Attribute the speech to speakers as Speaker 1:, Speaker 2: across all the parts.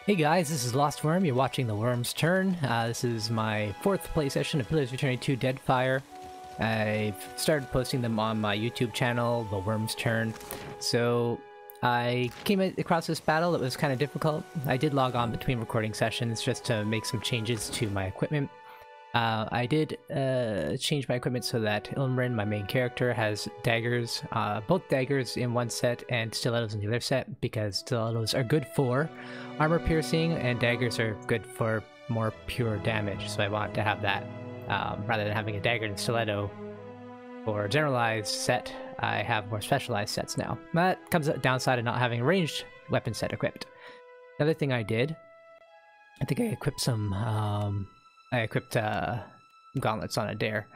Speaker 1: Hey guys, this is Lost Worm. You're watching The Worm's Turn. This is my 4th play session of Pillars of Eternity 2 Deadfire. I've started posting them on my YouTube channel, The Worm's Turn. So I came across this battle. It was kind of difficult. I did log on between recording sessions just to make some changes to my equipment. I did change my equipment so that Ilmrin, my main character, has daggers, both daggers in one set and stilettos in the other set, because stilettos are good for armor piercing and daggers are good for more pure damage. So I wanted to have that rather than having a dagger and stiletto for a generalized set. I have more specialized sets now. That comes at the downside of not having a ranged weapon set equipped. Another thing I did, I think I equipped some I equipped gauntlets on a dare.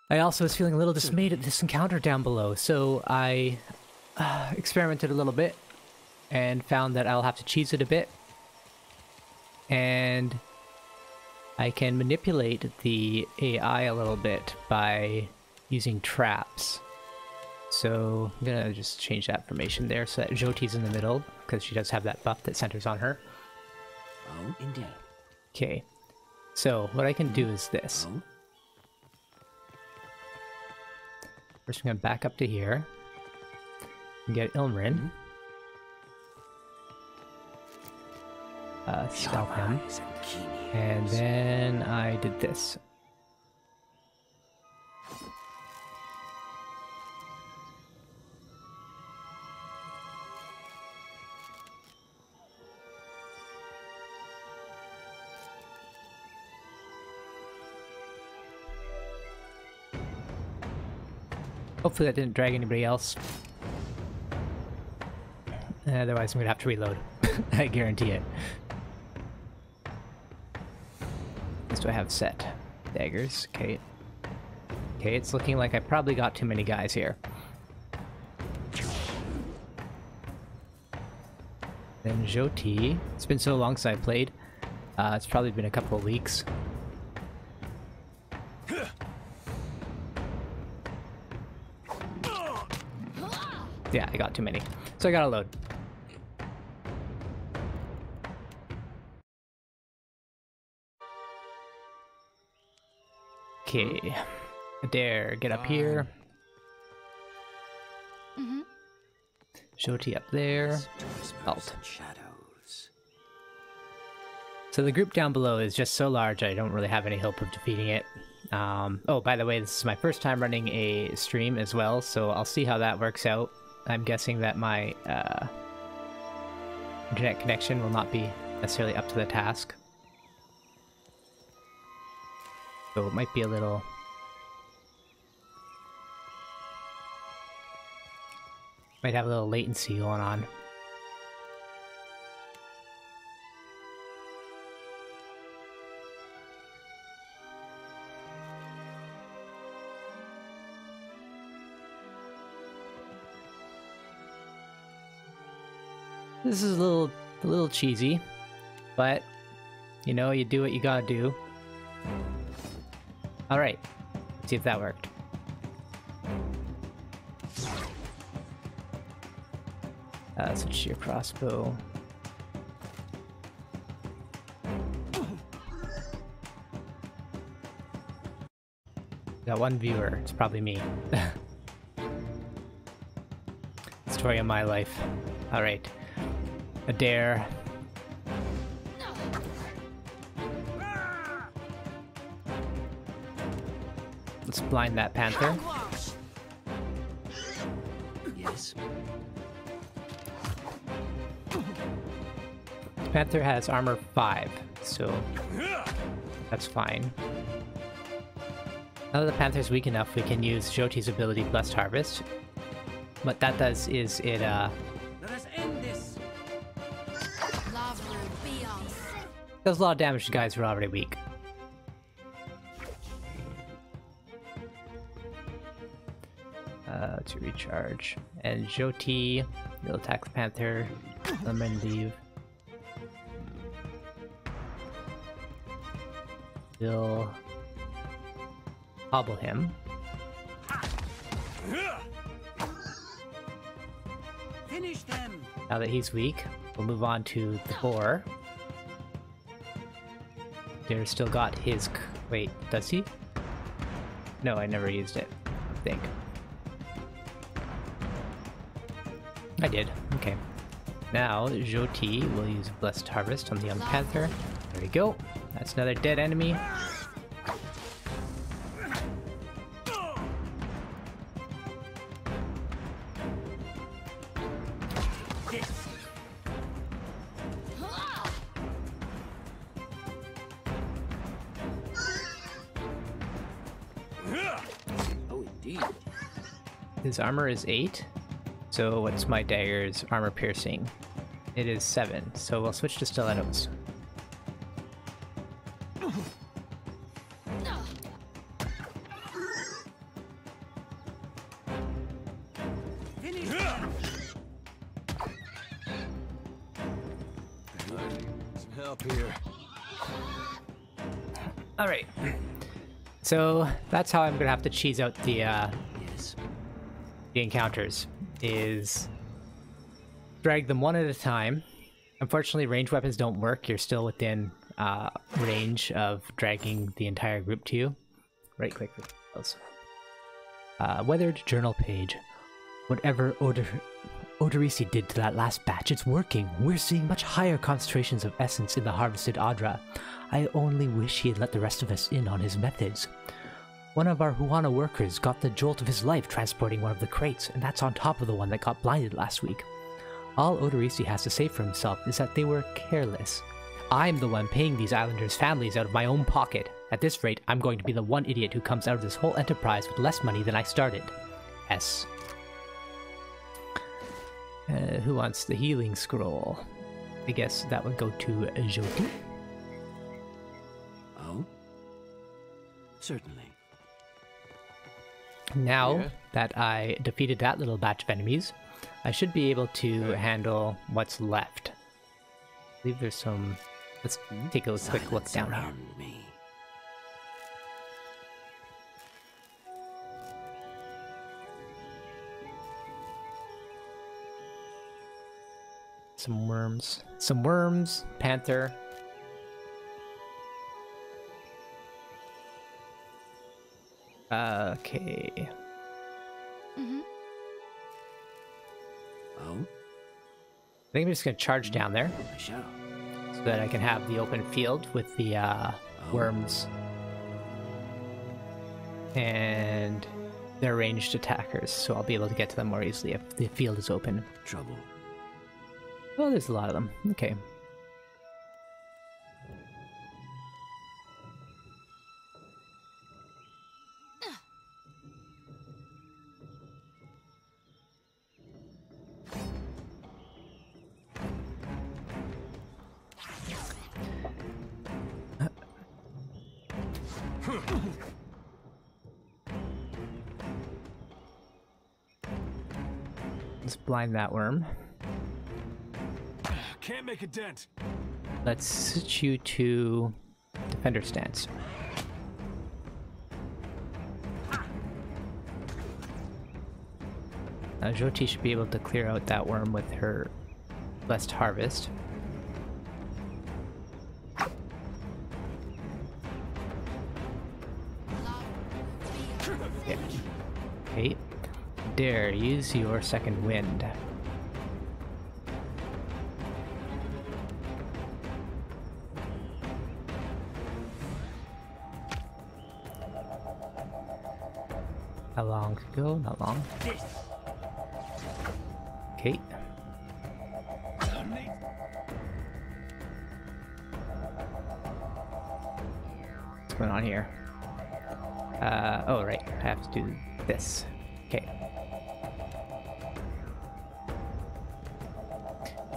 Speaker 1: I also was feeling a little dismayed at this encounter down below, so I experimented a little bit and found that I'll have to cheese it a bit. And I can manipulate the AI a little bit by using traps. So I'm gonna just change that formation there so that Jyoti's in the middle, because she does have that buff that centers on her.
Speaker 2: Oh, indeed.
Speaker 1: Okay. So, what I can do is this. First, I'm going to back up to here and get Ilmrin. Stealth him. And then I did this. Hopefully that didn't drag anybody else. Otherwise I'm gonna have to reload. I guarantee it. What do I have set? Daggers, okay. Okay, it's looking like I probably got too many guys here. Then Jyoti. It's been so long since I played. It's probably been a couple of weeks. Yeah, I got too many. So I gotta load. Okay. Dare, get up here. Jyoti up there. Alt. So the group down below is just so large I don't really have any hope of defeating it. Oh, by the way, this is my first time running a stream as well, so I'll see how that works out. I'm guessing that my internet connection will not be necessarily up to the task. So it might be a little... might have a little latency going on. This is a little cheesy, but you know, you do what you gotta do. Alright, let's see if that worked. Switch to your crossbow. Got one viewer, it's probably me. Story of my life. Alright. A dare. Let's blind that panther.
Speaker 2: Yes.
Speaker 1: The panther has armor 5, so that's fine. Now that the panther's weak enough, we can use Jyoti's ability Blessed Harvest. What that does is it does a lot of damage to guys who are already weak. To recharge. And Jyoti will attack the panther. Let him leave. We'll hobble him.
Speaker 2: Finish them.
Speaker 1: Now that he's weak, We'll move on to the boar. Deer's still got his... Wait, does he? No, I never used it, I think. I did, okay. Now, Jyoti will use Blessed Harvest on the young panther. There we go. That's another dead enemy. His armor is 8, so what's my dagger's armor piercing? It is 7, so we'll switch to stilettos.
Speaker 3: Some help here.
Speaker 1: Alright, so that's how I'm gonna have to cheese out the encounters, is drag them one at a time. Unfortunately, ranged weapons don't work. You're still within range of dragging the entire group to you. Right click for those. Weathered journal page. Whatever Odorisi did to that last batch, it's working. We're seeing much higher concentrations of essence in the harvested Adra. I only wish he had let the rest of us in on his methods. One of our Huana workers got the jolt of his life transporting one of the crates, and that's on top of the one that got blinded last week. All Odorisi has to say for himself is that they were careless. I'm the one paying these islanders' families out of my own pocket. At this rate, I'm going to be the one idiot who comes out of this whole enterprise with less money than I started. S. Who wants the healing scroll? I guess that would go to Jyoti.
Speaker 2: Oh? Certainly.
Speaker 1: Now that I defeated that little batch of enemies, I should be able to handle what's left. I believe there's some... Let's take a quick look down here.
Speaker 2: Me.
Speaker 1: Some worms. Some worms, panther. Okay.
Speaker 2: Oh?
Speaker 1: I think I'm just gonna charge down there
Speaker 2: I shall.
Speaker 1: so that I can have the open field with the worms and they're ranged attackers, so I'll be able to get to them more easily if the field is open.
Speaker 2: Trouble.
Speaker 1: Oh, there's a lot of them. Okay. Let's blind that worm.
Speaker 3: Can't make a dent.
Speaker 1: Let's switch you to defender stance. Now Jyoti should be able to clear out that worm with her Blessed Harvest. Yeah. Okay. Dare, use your second wind. How long to go? Not long. Okay. What's going on here? Oh right, I have to do this. Okay.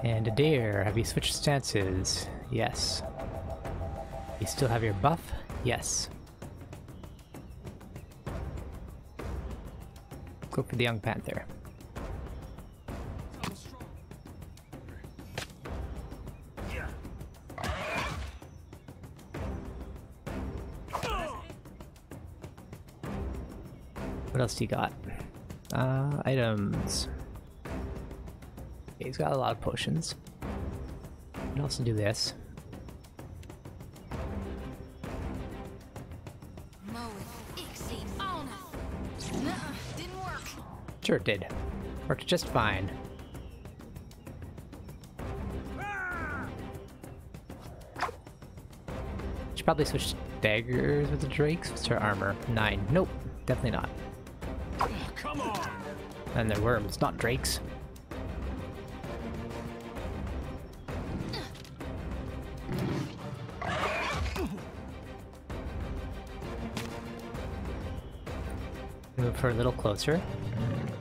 Speaker 1: And Adair, have you switched stances? Yes. You still have your buff? Yes. Go for the young panther. What else do you got? Items. Okay, he's got a lot of potions. can also do this.
Speaker 4: Didn't work.
Speaker 1: Sure it did. Worked just fine. Should probably switch to daggers with the drakes. What's her armor? 9. Nope, definitely not.
Speaker 3: Come on!
Speaker 1: And they're worms, not drakes. Move her a little closer,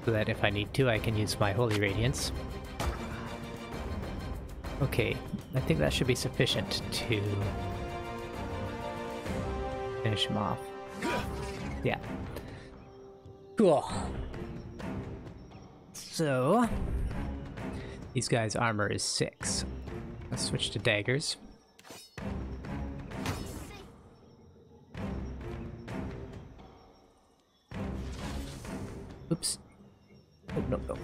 Speaker 1: so that if I need to, I can use my Holy Radiance. Okay, I think that should be sufficient to finish him off. Yeah. Cool. So, these guys' armor is 6. Let's switch to daggers. Oops. Oh, no, no.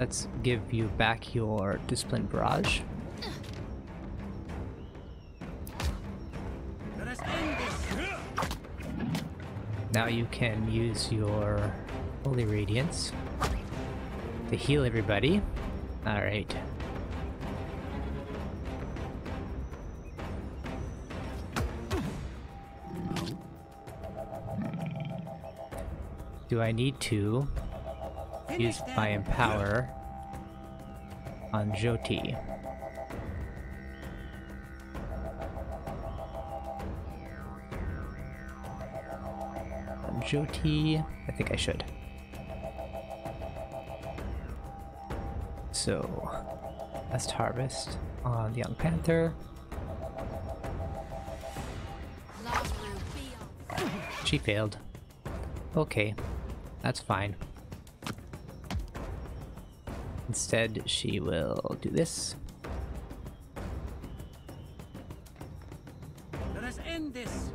Speaker 1: Let's give you back your Discipline Barrage.
Speaker 2: Let us end this.
Speaker 1: Now you can use your Holy Radiance to heal everybody. Alright. Do I need to use my Empower on Jyoti? On Jyoti, I think I should. So, Last Harvest on the Young Panther. She failed. Okay, that's fine. Instead, she will do this.
Speaker 2: Let us end this.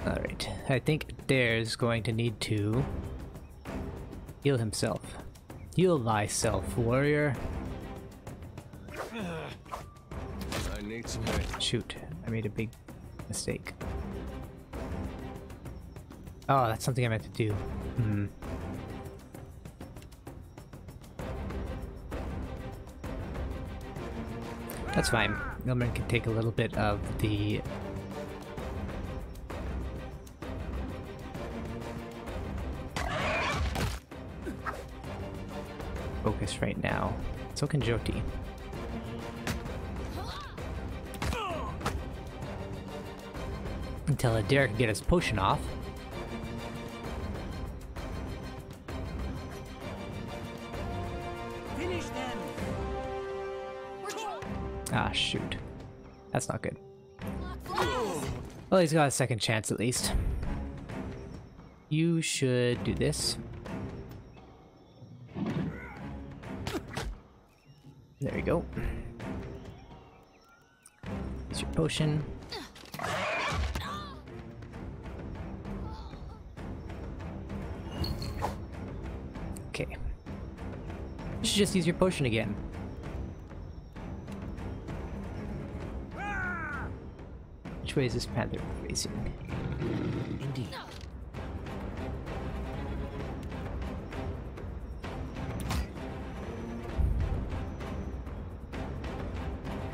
Speaker 1: Alright, I think Dare's going to need to heal himself. Heal thyself, warrior.
Speaker 3: I need some help.
Speaker 1: Shoot, I made a big mistake. Oh, that's something I meant to do. Hmm. That's fine. Milman can take a little bit of the focus right now. So can Jyoti. Until Adair can get his potion off.
Speaker 2: Finish them.
Speaker 1: Ah, shoot. That's not good. Well, he's got a second chance at least. You should do this. There you go. Use your potion. Okay. You should just use your potion again. Which way is this panther facing?
Speaker 2: Indeed.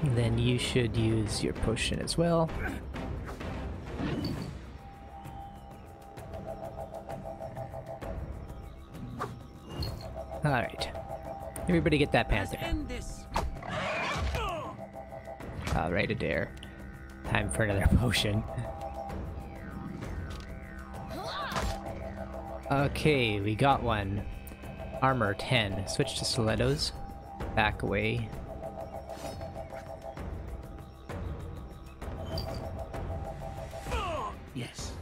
Speaker 1: And then you should use your potion as well. Alright. Everybody get that panther.
Speaker 2: End this.
Speaker 1: Alright, Adair. Time for another potion. Okay, we got one. Armor 10. Switch to stilettos. Back away.
Speaker 2: Yes.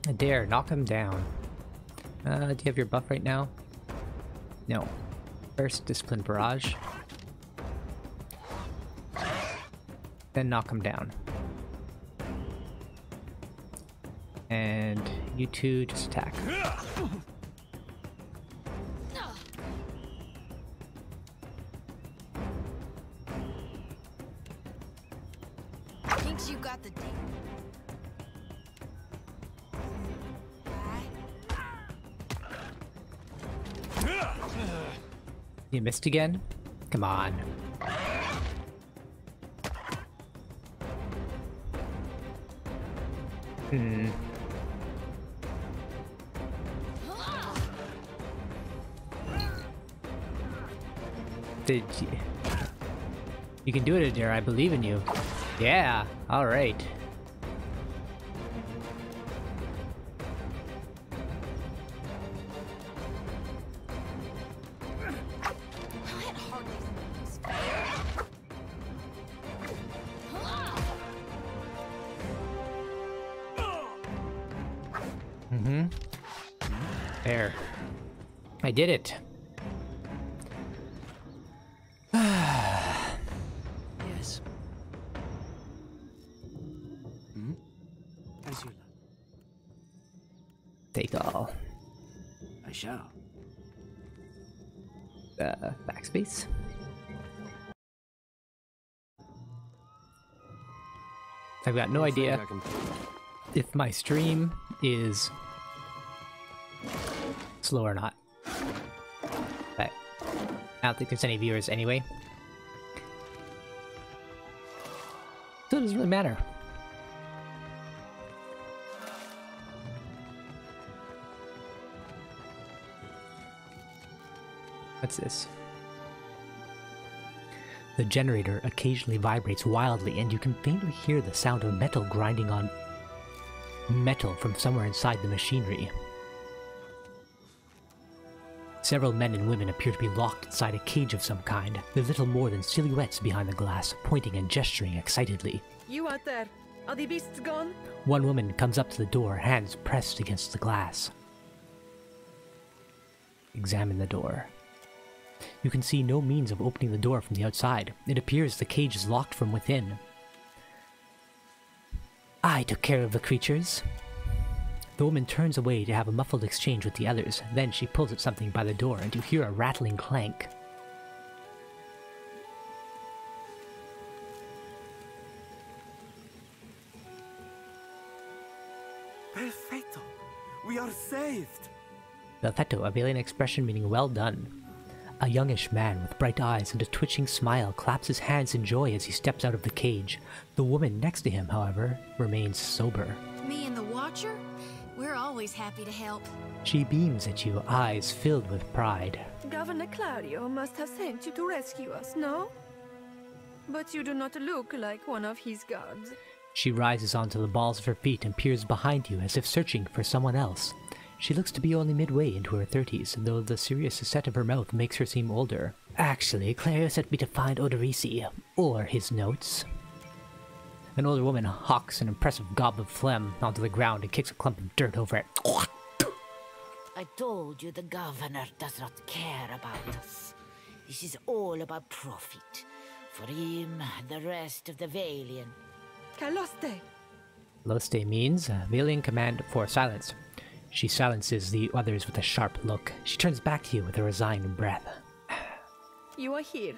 Speaker 1: Adair, knock him down. Do you have your buff right now? No. First, Discipline Barrage. then knock him down. And you two just attack.
Speaker 4: Thinks you got the deal.
Speaker 1: You missed again? Come on. Did you... You can do it, Adair. I believe in you. Yeah, alright.
Speaker 4: That hardly seems fair.
Speaker 1: There. I did it.
Speaker 2: Yes. As you like.
Speaker 1: Take all.
Speaker 2: I shall.
Speaker 1: Backspace. I've got no idea if my stream is slow or not. But I don't think there's any viewers anyway. So it doesn't really matter. What's this? The generator occasionally vibrates wildly, and you can faintly hear the sound of metal grinding on metal from somewhere inside the machinery. Several men and women appear to be locked inside a cage of some kind. They're little more than silhouettes behind the glass, pointing and gesturing excitedly.
Speaker 5: You out there, are the beasts gone?
Speaker 1: One woman comes up to the door, hands pressed against the glass. Examine the door. You can see no means of opening the door from the outside. It appears the cage is locked from within. I took care of the creatures. The woman turns away to have a muffled exchange with the others. Then she pulls at something by the door and you hear a rattling clank.
Speaker 6: Perfetto! We are saved!
Speaker 1: Perfetto, a alien expression meaning well done. A youngish man with bright eyes and a twitching smile claps his hands in joy as he steps out of the cage. The woman next to him, however, remains sober.
Speaker 4: Me and the Watcher? We're always happy to help.
Speaker 1: She beams at you, eyes filled with pride.
Speaker 5: Governor Claudio must have sent you to rescue us, no? But you do not look like one of his guards.
Speaker 1: She rises onto the balls of her feet and peers behind you as if searching for someone else. She looks to be only midway into her 30s, though the serious set of her mouth makes her seem older. Actually, Claire sent me to find Odorisi, or his notes. An older woman hawks an impressive gob of phlegm onto the ground and kicks a clump of dirt over it.
Speaker 7: I told you the governor does not care about us. This is all about profit. For him and the rest of the Valian.
Speaker 5: Caloste!
Speaker 1: Loste means Valian command for silence. She silences the others with a sharp look. She turns back to you with a resigned breath.
Speaker 5: You are here,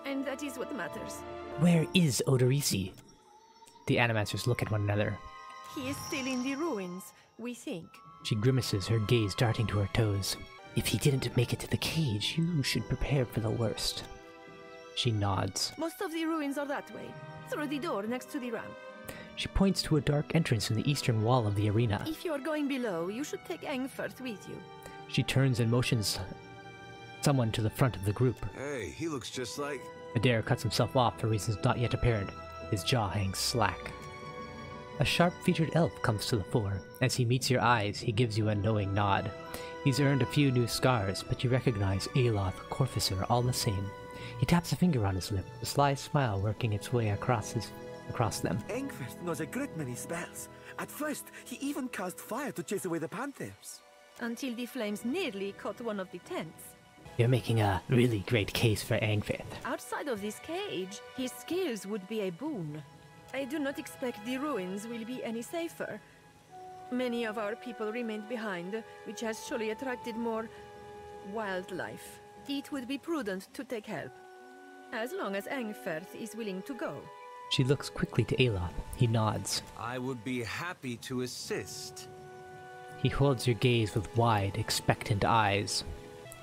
Speaker 5: and that is what matters.
Speaker 1: Where is Odorisi? The animancers look at one another.
Speaker 5: He is still in the ruins, we think.
Speaker 1: She grimaces, her gaze darting to her toes. If he didn't make it to the cage, you should prepare for the worst. She nods.
Speaker 5: Most of the ruins are that way, through the door next to the ramp.
Speaker 1: She points to a dark entrance in the eastern wall of the arena.
Speaker 5: If you are going below, you should take Engwithan with you.
Speaker 1: She turns and motions someone to the front of the group.
Speaker 3: Hey, he looks just like...
Speaker 1: Adair cuts himself off for reasons not yet apparent. His jaw hangs slack. A sharp-featured elf comes to the fore. As he meets your eyes, he gives you a knowing nod. He's earned a few new scars, but you recognize Aloth, Corficer, all the same. He taps a finger on his lip, a sly smile working its way across them.
Speaker 6: Engwithan knows a great many spells. At first, he even cast fire to chase away the panthers.
Speaker 5: Until the flames nearly caught one of the tents.
Speaker 1: You're making a really great case for Engwithan.
Speaker 5: Outside of this cage, his skills would be a boon. I do not expect the ruins will be any safer. Many of our people remained behind, which has surely attracted more wildlife. It would be prudent to take help, as long as Engwithan is willing to go.
Speaker 1: She looks quickly to Aloth. He nods.
Speaker 3: I would be happy to assist.
Speaker 1: He holds your gaze with wide, expectant eyes.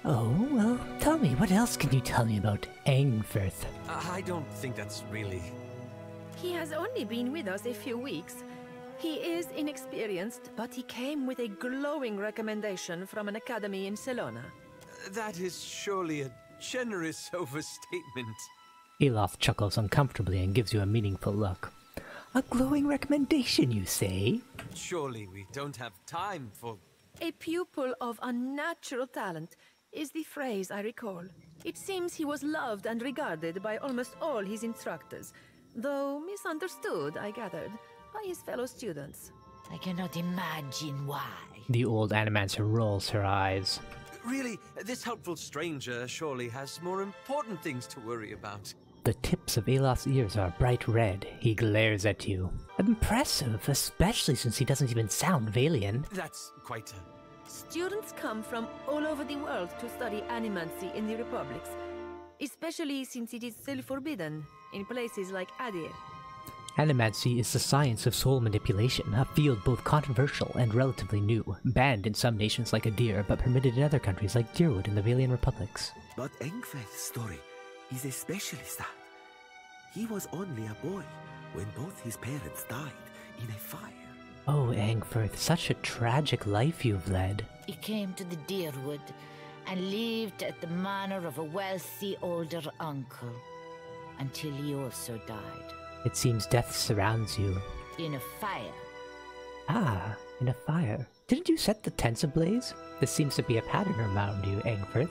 Speaker 1: Oh, well, tell me, what else can you tell me about Engwithan?
Speaker 3: I don't think that's really...
Speaker 5: He has only been with us a few weeks. He is inexperienced, but he came with a glowing recommendation from an academy in Salona.
Speaker 3: That is surely a generous overstatement.
Speaker 1: Aloth chuckles uncomfortably and gives you a meaningful look. A glowing recommendation, you say?
Speaker 3: Surely we don't have time for...
Speaker 5: A pupil of unnatural talent is the phrase I recall. It seems he was loved and regarded by almost all his instructors, though misunderstood, I gathered, by his fellow students.
Speaker 7: I cannot imagine why.
Speaker 1: The old animancer rolls her eyes.
Speaker 3: Really, this helpful stranger surely has more important things to worry about.
Speaker 1: The tips of Aloth's ears are bright red. He glares at you. Impressive, especially since he doesn't even sound Valian.
Speaker 3: That's quite a...
Speaker 5: Students come from all over the world to study animancy in the republics, especially since it is still forbidden in places like Adir.
Speaker 1: Animancy is the science of soul manipulation, a field both controversial and relatively new, banned in some nations like Adir, but permitted in other countries like Dirwood and the Valian republics.
Speaker 6: But Engwithan's story is especially sad. He was only a boy when both his parents died in a fire.
Speaker 1: Oh, Engwithan, such a tragic life you've led.
Speaker 7: He came to the Deerwood and lived at the manor of a wealthy older uncle until he also died.
Speaker 1: It seems death surrounds you.
Speaker 7: In a fire.
Speaker 1: Ah, in a fire. Didn't you set the tents ablaze? This seems to be a pattern around you, Engwithan.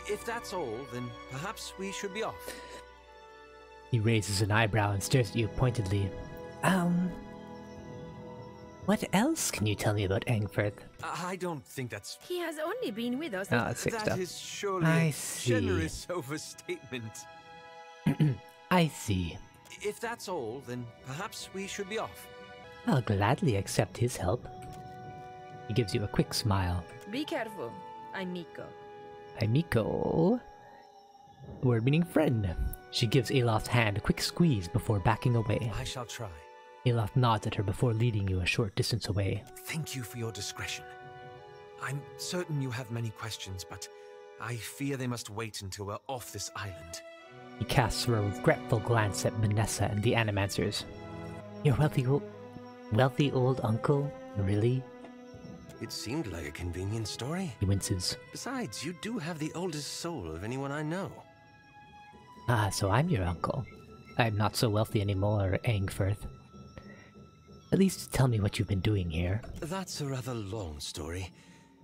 Speaker 3: If that's all, then perhaps we should be off.
Speaker 1: He raises an eyebrow and stares at you pointedly. What else can you tell me about Engwithan?
Speaker 3: I don't think that's...
Speaker 5: He has only been with us.
Speaker 1: Ah, sick
Speaker 3: That
Speaker 1: stuff.
Speaker 3: is surely
Speaker 1: I
Speaker 3: a
Speaker 1: see.
Speaker 3: generous overstatement.
Speaker 1: I see.
Speaker 3: If that's all, then perhaps we should be off.
Speaker 1: I'll gladly accept his help. He gives you a quick smile.
Speaker 5: Be careful, I'm Miko.
Speaker 1: Miko. Word meaning friend. She gives Aloth's hand a quick squeeze before backing away.
Speaker 3: I shall try.
Speaker 1: Aloth nods at her before leading you a short distance away.
Speaker 3: Thank you for your discretion. I'm certain you have many questions, but I fear they must wait until we're off this island.
Speaker 1: He casts a regretful glance at Vanessa and the Animancers. Your wealthy old uncle? Really?
Speaker 8: It seemed like a convenient story.
Speaker 1: He winces.
Speaker 8: Besides, you do have the oldest soul of anyone I know.
Speaker 1: Ah, so I'm your uncle. I'm not so wealthy anymore, Engwithan. At least tell me what you've been doing here.
Speaker 8: That's a rather long story.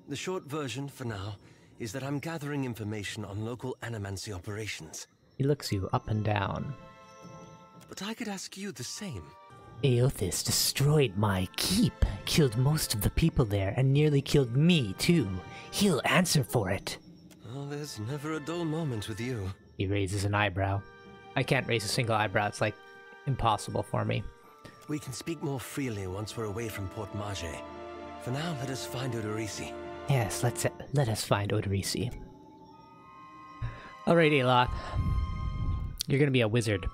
Speaker 8: The short version, for now, is that I'm gathering information on local animancy operations.
Speaker 1: He looks you up and down.
Speaker 8: But I could ask you the same.
Speaker 1: Aothis destroyed my keep, killed most of the people there, and nearly killed me, too. He'll answer for it.
Speaker 8: Oh, there's never a dull moment with you.
Speaker 1: He raises an eyebrow. I can't raise a single eyebrow, it's like impossible for me.
Speaker 8: We can speak more freely once we're away from Port Mage. For now, let us find Odorisi.
Speaker 1: Yes, let us find Odorisi. Alright, Aloth. You're gonna be a wizard.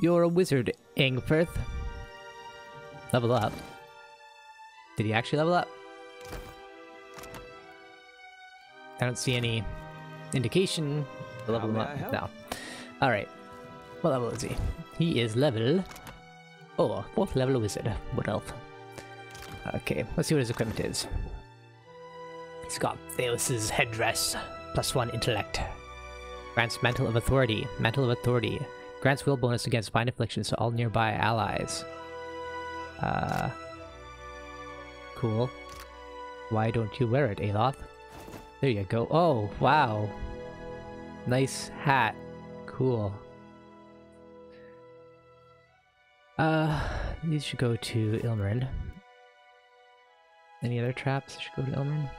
Speaker 1: You're a wizard, Engwithan. Level up. Did he actually level up? I don't see any indication to level him up. No. Alright. What level is he? He is level... Oh, 4th level wizard. What else? Okay, let's see what his equipment is. He's got Theos's headdress, +1 intellect. Grants Mantle of Authority. Mantle of Authority. Grants will bonus against bind afflictions to all nearby allies. Cool. Why don't you wear it, Aloth? There you go. Oh, wow. Nice hat. Cool. These should go to Ilmarin. Any other traps should go to Ilmarin?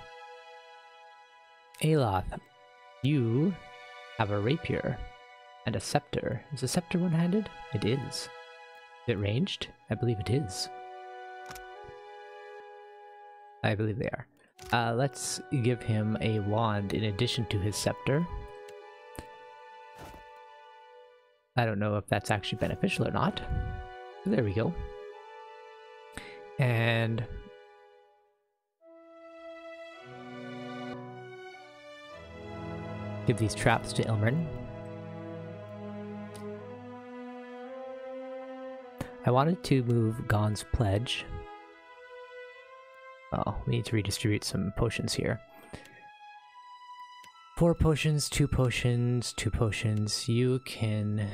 Speaker 1: Aloth, you have a rapier and a scepter. Is the scepter one-handed? It is. Is it ranged? I believe it is. I believe they are. Let's give him a wand in addition to his scepter. I don't know if that's actually beneficial or not. There we go. And give these traps to Ilmrin. I wanted to move Gon's Pledge. Oh, we need to redistribute some potions here. 4 potions, 2 potions, 2 potions. You can...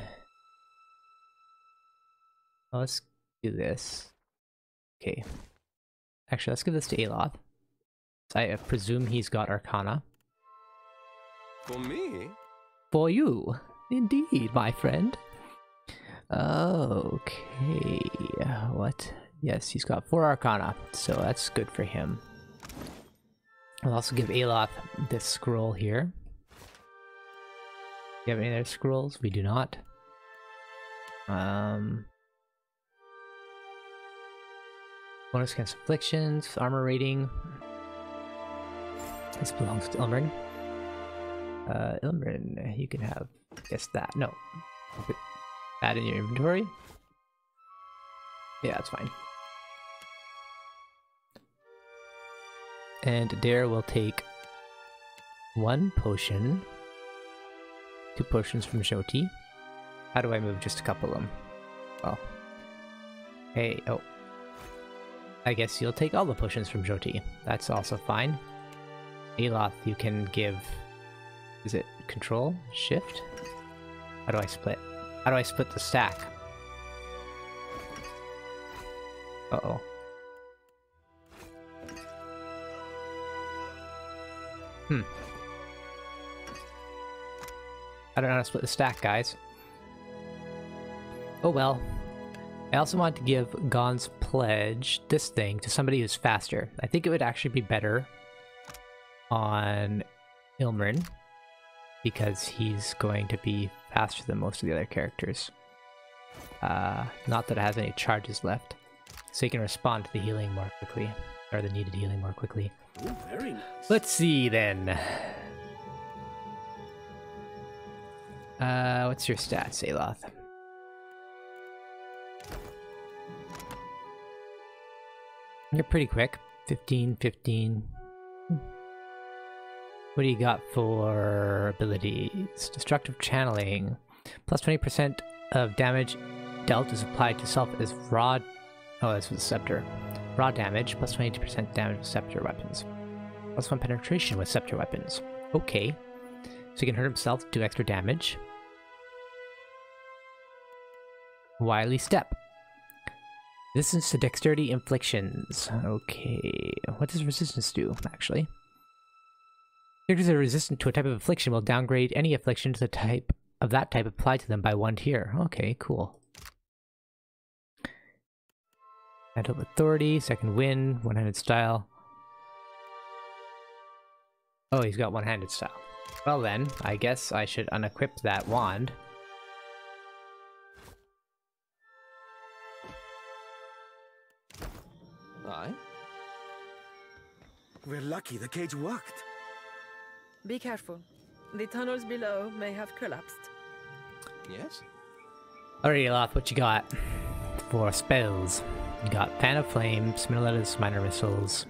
Speaker 1: Oh, let's do this. Okay. Actually, let's give this to Aloth. I presume he's got Arcana.
Speaker 8: For me?
Speaker 1: For you. Indeed, my friend. Okay. What? Yes, he's got 4 Arcana, so that's good for him. I'll also give Aloth this scroll here. Do you have any other scrolls? We do not. Bonus against afflictions, armor rating. This belongs to Ilmrin. Ilmrin, you can have, guess that. No. Put that in your inventory. Yeah, that's fine. And Dare will take 1 potion, 2 potions from Jyoti. How do I move just a couple of them? Oh. Hey, oh. I guess you'll take all the potions from Jyoti. That's also fine. Aloth, you can give... Is it Control? Shift? How do I split? How do I split the stack? Uh-oh. I don't know how to split the stack, guys. Oh well. I also want to give Gon's Pledge, this thing, to somebody who's faster. I think it would actually be better on Ilmrin, because he's going to be faster than most of the other characters. Not that it has any charges left. So he can respond to the healing more quickly, or the needed healing more quickly.
Speaker 6: Oh, very nice.
Speaker 1: Let's see then. What's your stats, Aloth? You're pretty quick. 15, 15. What do you got for abilities? Destructive Channeling. Plus 20% of damage dealt is applied to self as raw... Oh, that's with the Scepter. Raw damage, plus 22% damage with Scepter weapons. Plus 1 penetration with Scepter weapons. Okay. So he can hurt himself, do extra damage. Wily Step. Resistance to Dexterity Inflictions. Okay. What does Resistance do, actually? Characters that are resistant to a type of affliction will downgrade any affliction to the type of that type applied to them by 1 tier. Okay, cool. Mental Authority, Second Wind, One-Handed Style. Oh, he's got One-Handed Style. Well then, I guess I should unequip that wand.
Speaker 8: Aye?
Speaker 6: We're lucky the cage worked.
Speaker 5: Be careful. The tunnels below may have collapsed.
Speaker 8: Yes?
Speaker 1: Alright, Aloth, what you got for spells? You got Fan of Flame, Spineleta's Minor Missiles,